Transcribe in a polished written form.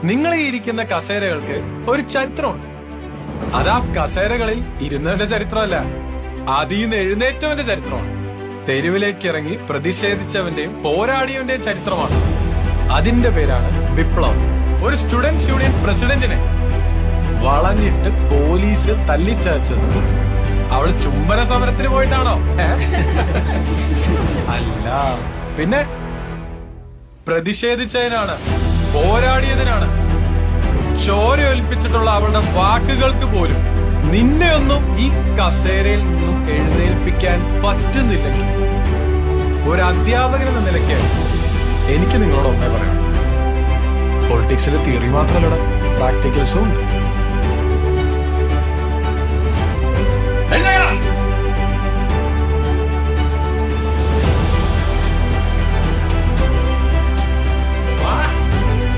നിങ്ങൾ ഈ ഇരിക്കുന്ന കസേരകൾക്ക് ഒരു ചരിത്രമുണ്ട്. അതാ കസേരകളിൽ ഇരുന്നവന്റെ ചരിത്രമല്ല, അതിന്ന് എഴുന്നേറ്റവന്റെ ചരിത്രമാണ്. തെരുവിലേക്ക് ഇറങ്ങി പ്രതിഷേധിച്ചവന്റെയും പോരാടിയവന്റെയും ചരിത്രമാണ്. അതിന്റെ പേരാണ് വിപ്ലവം. ഒരു സ്റ്റുഡന്റ്സ് യൂണിയൻ പ്രസിഡന്റിനെ വളഞ്ഞിട്ട് പോലീസ് തല്ലിച്ചതച്ചത് അവള് ചുംബന സമരത്തിന് പോയിട്ടാണോ? അല്ല, പിന്നെ പ്രതിഷേധിച്ചതിനാണ്, പോരാടിയതിനാണ്. ചോര ഒലിപ്പിച്ചിട്ടുള്ള അവളുടെ വാക്കുകൾക്ക് പോലും നിന്നെയൊന്നും ഈ കസേരയിൽ നിന്നും എഴുന്നേൽപ്പിക്കാൻ പറ്റുന്നില്ലെങ്കിൽ ഒരു അധ്യാപകൻ എന്ന നിലയ്ക്ക് എനിക്ക് നിങ്ങളോട് ഒന്നേ പറയാം, പൊളിറ്റിക്സിലെ തിയറി മാത്രമല്ല, പ്രാക്ടിക്കൽസും ഉണ്ട്.